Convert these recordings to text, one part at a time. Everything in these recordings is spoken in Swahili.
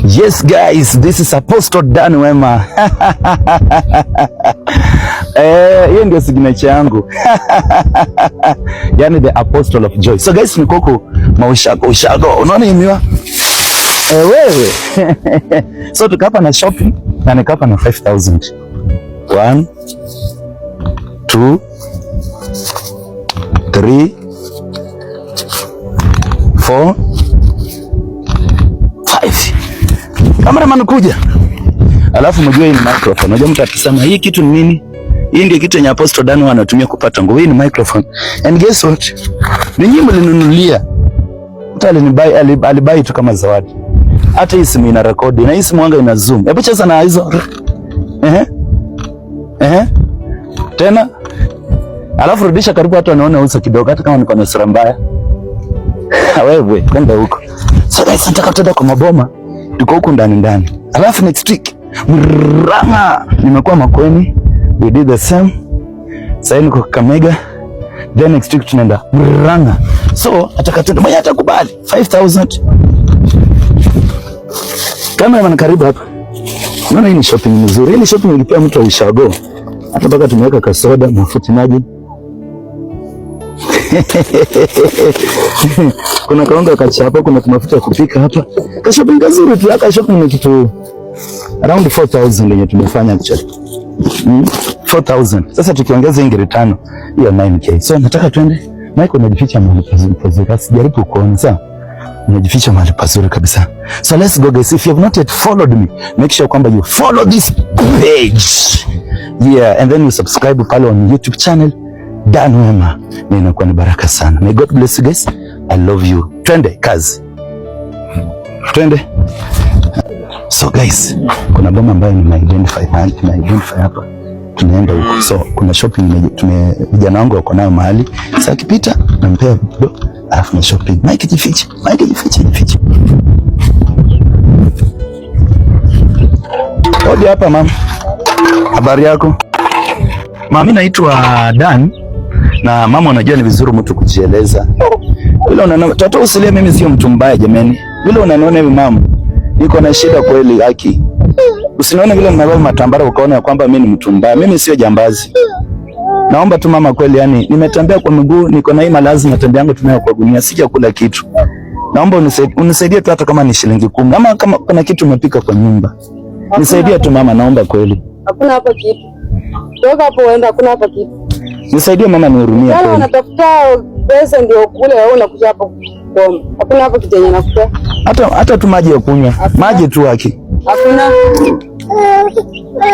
Yes guys, this is Apostle Dan Wema. Hiyo ndio signature yangu. Yani the Apostle of Joy. So guys, niko huko ushago. Unaona hii miwa? Wewe. So tukapa na shopping na nikapa na 5,000. 1 2 3 4 5. Cameraman kuja. Alafu mjue hii ni microphone. Unajua mtu atasema hii kitu ni nini? Hii ndio kitu yenye Apostle Dan anatumia kupata nguvu. Hii ni microphone. And guess what? Ni nyinyi mlinunulia. Mtu alibai tu kama zawadi. Hata hii simu ina record na hii simu anga ina zoom. Hebu cheza na hizo. Tena. Alafu rudisha karibu watu wanaona uso kidogo hata kama niko na sura mbaya. Wewe kwenda huko. So guys, nataka tuende kwa maboma. Tuko huko ndani. Alafu next week Murang'a nimekuwa Makueni, we did the same. Sasa niko Kakamega, then next week tunaenda Murang'a. So atakatenda mwenye atakubali 5,000. Cameraman karibu hapa. Unaona hii ni shopping nzuri. Hii shopping ilipea mtu wa ushago. Hata mpaka tumeweka kasoda, mafuta maji. Kuna kaonga kachapa, kuna mafuta ya kupika hapa. Shopping nzuri tu, haka shopping ni kitu around 4,000 yenye tumefanya actually. 4,000. Sasa tukiongeza ingeri 5, hiyo 9k. So nataka twende. Mike unajificha mahali pazuri. Sijaribu kuona sawa. Unajificha mahali pazuri kabisa. So let's go guys. If you have not yet followed me, make sure kwamba you follow this page. Yeah, and then you subscribe pale on YouTube channel Dan Wema. Inakuwa ni baraka sana. May God bless you guys. I love you. Twende kazi. Twende. So guys, kuna boma ambayo nimeidentify hapa. Tunaenda huko. So kuna shopping vijana wangu wako nayo mahali. Sasa akipita nampea do, alafu na shopping. Mike jifiche. Hodi hapa mama. Habari yako? Mama, mimi naitwa Dan. Na mama, unajua ni vizuri mtu kujieleza. Vile unaona tata usilie, mimi sio mtu mbaya jamani. Vile unaniona hivi mama, niko na shida kweli haki. Usinione vile ninavaa matambara ukaona kwamba mimi ni mtu mbaya. Mimi sio jambazi. Naomba tu mama kweli, yani nimetembea kwa miguu, niko na hii malazi natembea yangu tunayo kwa gunia, sija kula kitu. Naomba unisaidie tu hata kama ni shilingi 10. Ama kama kuna kitu umepika kwa nyumba. Nisaidie tu mama, naomba kweli. Hakuna hapa kitu. Toka hapo uenda, hakuna hapa kitu. Nisaidie mama, nihurumie kweli. Unatafuta pesa ndio kule au unakuja hapa kuomba. Hakuna hapa kitu yenye nakupa. Hata tu maji ya kunywa. Maji tu haki. Hakuna.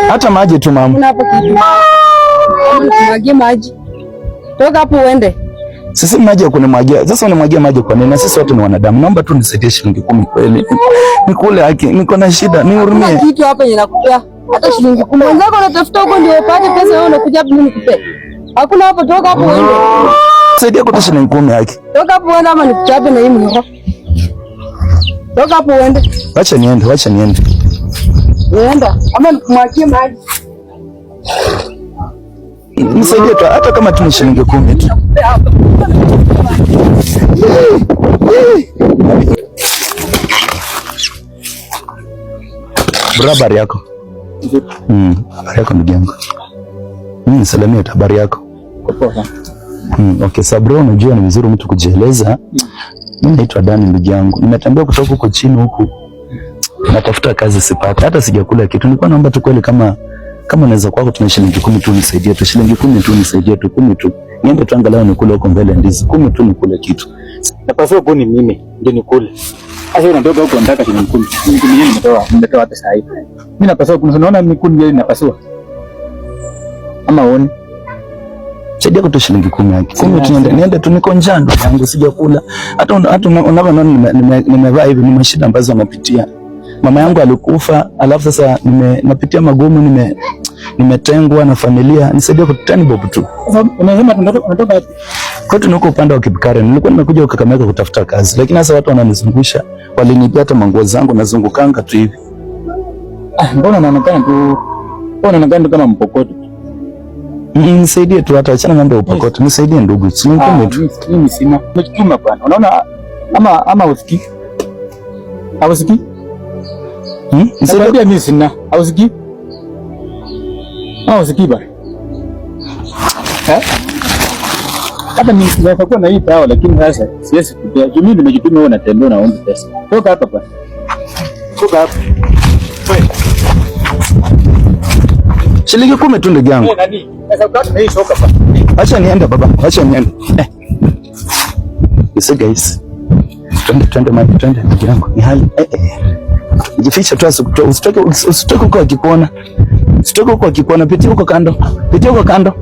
Hata maji tu mama. Hakuna hapa kitu. Unamwagia maji. Toka hapo uende. Sisi maji ya kunimwagia. Sasa unamwagia maji kwa nini? Na sisi wote ni wanadamu. Naomba tu nisaidie shilingi 10 kweli. Nikule haki. Niko na shida. Nihurumie. Hakuna kitu hapa yenye nakupa. Hata shilingi 10. Wenzako unatafuta huko ndio upate pesa, wewe unakuja hapa mimi nikupe. Hakuna hapa, toka hapo uende. Saidia kwa shilingi 10 haki. Toka hapo uende ama nikuchape na hii mnyo. Toka hapo uende. Acha niende. Nienda. Ama nikumwagie maji. Nisaidie tu hata kama tu shilingi 10 tu. Habari yako? Habari yako ndugu yangu. Salamia habari yako. Okay, sabro, unajua ni vizuri mtu kujieleza. Mimi naitwa Dani ndugu yangu. Nimetembea kutoka huko chini huku. Natafuta kazi sipata. Hata sijakula kitu. Nilikuwa naomba tu kweli kama unaweza kwako tuna shilingi 10 tu nisaidie tu. Shilingi 10 tu nisaidie tu, 10 tu. Niende tu angalau nikule huko mbele ndizi. 10 tu nikule kitu. Napaswa kuni mimi ndio nikule. Sasa unatoka huko unataka shilingi 10. Mimi nimetoa hata saa hii. Mimi napaswa unaona mimi ndio ninapaswa. Ama uone. Saidia kwa shilingi 10 yake. 10 tu niende tu, niko njaa ndugu yangu, sijakula. Hata unavyoona nimevaa hivi, ni mashida ambazo napitia. Mama yangu alikufa, alafu sasa napitia magumu, nimetengwa na familia. Nisaidie kwa 10 bob tu. Unasema tunatoka wapi? Kwetu niko upande wa Kipkaren. Nilikuwa nimekuja Kakamega kutafuta kazi, lakini sasa watu wananizungusha. Walinipia hata manguo zangu nazungukanga tu hivi. Mbona unaonekana kama mpokoto? Nisaidie tu, hata achana mambo ya upokoto. Nisaidie ndugu. Sinikome tu. Mimi sina. Nimechuma bwana. Unaona ama usikii? Hausikii? Nisaidie mimi sina. Ausikii? Ausikii bana. Hata ningekuwa na hii dawa lakini sasa siwezi kupea. Mimi nimejituma wewe unatembea unaomba pesa. Toka hapa bwana. Toka hapa. Shilingi 10 tu ndugu yangu. Nani? Sasa ukata hii soka bwana. Acha niende baba. Acha niende. You see guys. Twende ndugu yangu. Ni hali jificha tu usitoke huko akikuona. Usitoke huko akikuona, pitia huko kando. Pitia huko kando.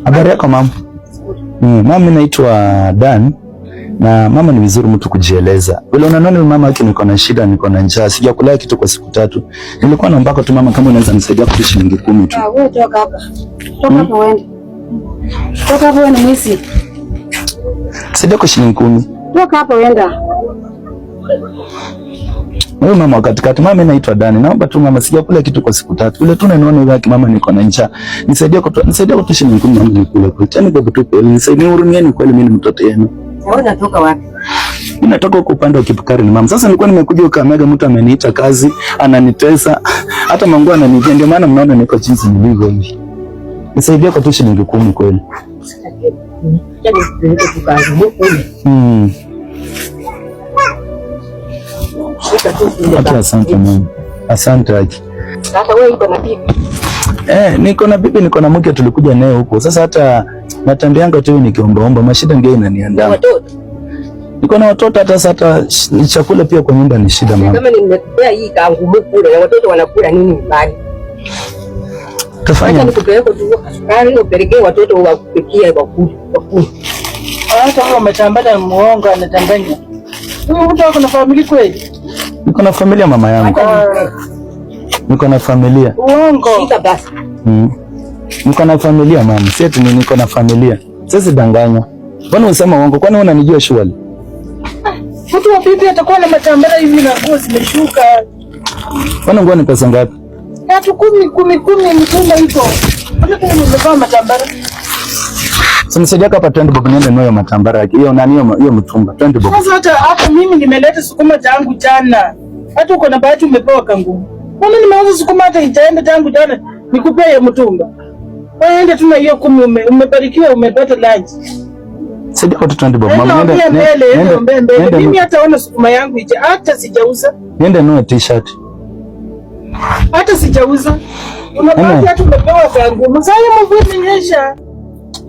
Habari yako mama? Mama naitwa Dan. Na mama ni vizuri mtu kujieleza. Vile unaona mama yake niko na shida, niko na njaa, sijakula kitu kwa siku 3. Nilikuwa naomba tu mama kama unaweza nisaidia kwa shilingi 10 tu. Wewe toka hapa. Toka hapa wewe. Toka hapa wewe ni mwizi. Saidia kwa shilingi 10. Toka hapa wenda. Wewe mama katikati, mama naitwa Dani. Naomba tu mama sijakula kitu kwa siku 3. Vile tu naona wewe mama niko na njaa. Nisaidia kwa shilingi 10 mama nikule kwa. Tani baba tu pele. Nisaidie hurumieni kweli mimi ni mtoto yenu. Wewe unatoka wapi? Mimi natoka huko upande wa Kipukari ni mama. Sasa nilikuwa nimekuja Kakamega, mtu ameniita kazi, ananitesa. Hata mangu ananijia, ndio maana mnaona niko jinsi nilivyo hivi. Nisaidie kwa shilingi 10 kweli. Asante mama. Asante aje. Sasa wewe uko na bibi? Niko na bibi, niko na mke tulikuja naye huko. Sasa hata natambianga tu nikiombaomba, mashida ndio inaniandama. Watoto? Niko na watoto, hata chakula pia kwa nyumba ni shida mama. Kama nimekupea hii kangu mkule na watoto wanakula nini nyumbani? Tafanya. Acha nikupeleke tu sukari upelekee watoto wakupikie kwa kula. Hata kama umetambana muongo anatanganya. Wewe mtu wako na familia kweli? Niko na familia mama yangu. Niko na familia. Uongo. Shika basi. Niko na familia mama. Sisi niko na familia. Sisi danganya. Mbona unasema uongo? Kwani unanijua shwali? Mtu wa bibi atakuwa na matambara hivi na nguo zimeshuka. Kwani nguo ni pesa ngapi? 10 mtumba hivyo. Hata kama nimevaa matambara. Simsaidia hapa twende baba niende nayo matambara yake. Hiyo nani hiyo mtumba? Twende baba. Sasa hata mimi nimeleta sukuma tangu jana. Hata uko na bahati umepewa kangu. Mimi nimeuza sukuma hata itaenda tangu jana. Nikupe hiyo mtumba. Wewe tu na hiyo 10 umebarikiwa umepata lunch. Saidia kwa twende baba. Mama nenda. Mimi hata ona sukuma yangu ije hata sijauza. Niende nunue t-shirt. Hata sijauza. Unapata hata umepewa kangu. Mzaya mvua imenyesha.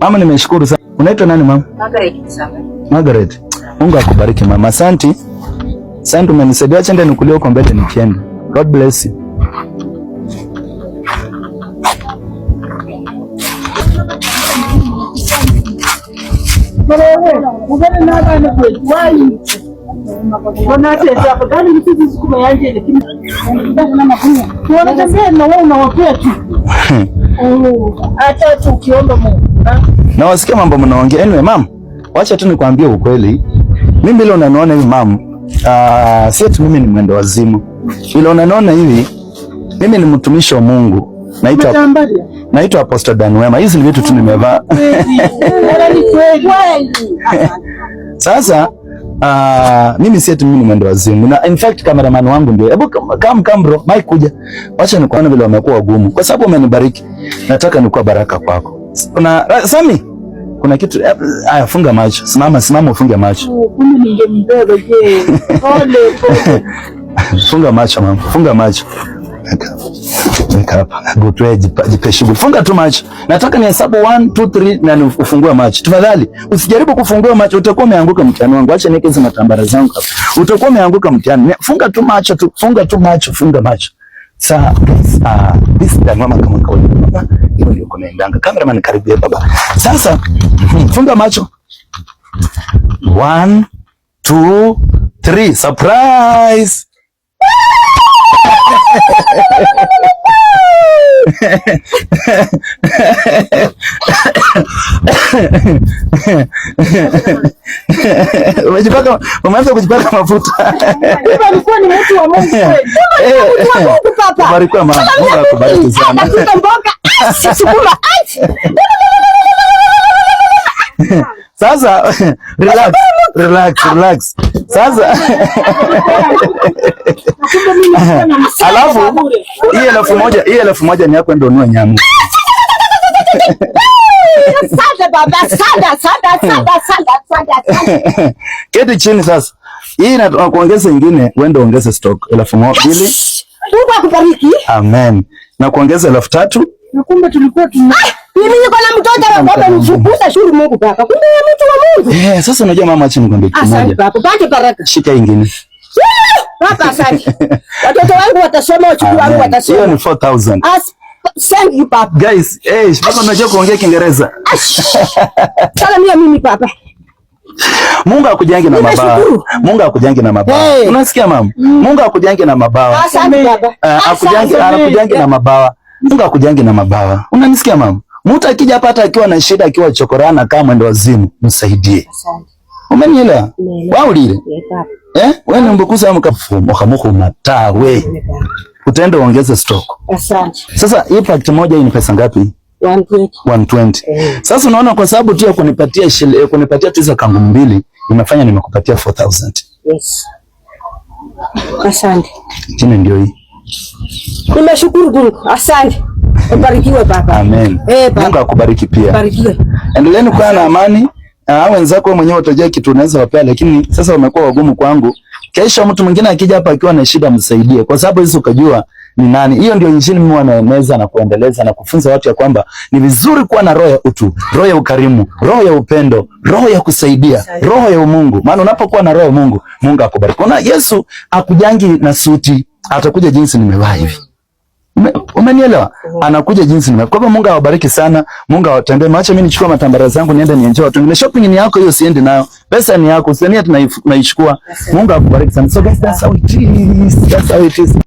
Mama nimeshukuru sana. Unaitwa nani mama? Margaret Kisanga. Margaret. Mungu akubariki mama. Asante. Asante umenisaidia, acha ndio nikulie huko mbele nikienda. God bless you. Na wasikia mambo mnaongea. Anyway mama, wacha tu nikwambie ukweli. Mimi leo unaniona hivi mama, si eti mimi ni mwendo wazimu. Ile unaniona hivi, mimi ni mtumishi wa Mungu. Naitwa Apostle Dan Wema. Hizi ni vitu tu nimevaa. Sasa mimi si eti mimi ni mwendo wazimu. Na in fact cameraman wangu ndio. Hebu come bro, Mike kuja. Wacha nikuone vile wamekuwa wagumu. Kwa sababu umenibariki. Nataka nikuwa baraka kwako. Kuna Sami, kuna kitu funga macho. Simama ufunge macho. Kumbe ningembeba je. Pole. Funga macho mama. Funga macho. Weka hapa. Gotwe jipe shughuli. Funga tu macho. Nataka nihesabu 1 2 3 na ufungue macho. Tafadhali usijaribu kufungua macho, utakuwa umeanguka mtihani wangu. Acha niweke hizo matambara zangu hapa. Utakuwa umeanguka mtihani. Funga tu macho tu. Funga tu macho, funga macho. Sasa this is mama kama kawaida baba. Hiyo ndio kunaendanga. Cameraman karibia baba. Sasa funga macho. 1 2 3 surprise. Umejipaka, umeanza kujipaka mafuta. Alikuwa ni mtu wa Mungu kweli. Mtu wa Mungu papa. Barikiwa mama. Mungu akubariki sana. Sukuma. Sasa relax. Sasa alafu hii 1,000 ni yako ndio ununue nyama. Asante baba, asante. Keti chini sasa. Hii na kuongeza nyingine, uende ongeze stock 1,200. Mungu akubariki. Amen. Na kuongeza 3,000. Na kumbe tulikuwa mimi niko na mtoto wangu hapa nifukuza shuru Mungu baba. Kumbe ni mtu wa Mungu. Sasa unajua mama, acha nikwambie kitu moja. Asante baba, pate baraka. Shika nyingine. Baba asante. Watoto wangu watasoma, wachukua wangu watasoma. Hiyo ni 4,000. Thank you papa. Guys, baba unajua kuongea Kiingereza. Salamia mimi papa. Mungu akujange na mabawa. Mungu akujange na mabawa. Unasikia mama? Mungu akujange na mabawa. Asante baba. Akujange na mabawa. Mungu akujange na mabawa. Unanisikia mama? Mtu akija hapa hata akiwa na shida, akiwa chokorana kama mwendo wazimu, msaidie. Asante. Umenielewa? Wao lile. Wewe ni mbukuza mkafumo khamuko matawe. Utaenda uongeze stock. Asante. Sasa hii pakiti moja ni pesa ngapi? 120. Sasa unaona kwa sababu tu ya kunipatia tu hizo kangu mbili imefanya nimekupatia 4,000. Yes. Asante. Jina ndio hii. Nimeshukuru Mungu. Asante. Ubarikiwe baba. Amen. Mungu akubariki pia. Barikiwe. Endeleeni kuwa na amani. Wenzako mwenyewe utajua kitu unaweza wapea, lakini sasa wamekuwa wagumu kwangu. Kesho mtu mwingine akija hapa akiwa na shida msaidie, kwa sababu hizo ukajua ni nani. Hiyo ndio injili mimi wanaeneza na kuendeleza na kufunza watu ya kwamba ni vizuri kuwa na roho ya utu, roho ya ukarimu, roho ya upendo, roho ya kusaidia, roho ya umungu. Maana unapokuwa na roho ya Mungu, Mungu akubariki. Kuna Yesu akujangi na suti, atakuja jinsi nimevaa hivi. Umenielewa? Anakuja jinsi nimevaa. Kwa hivyo Mungu awabariki sana. Mungu awatendee. Maacha mimi nichukue matambara zangu niende nienjoy. Watu wengine shopping ni yako, hiyo siende nayo. Pesa ni yako, usiniate tunaichukua. Mungu akubariki sana. So guys, that's how it is.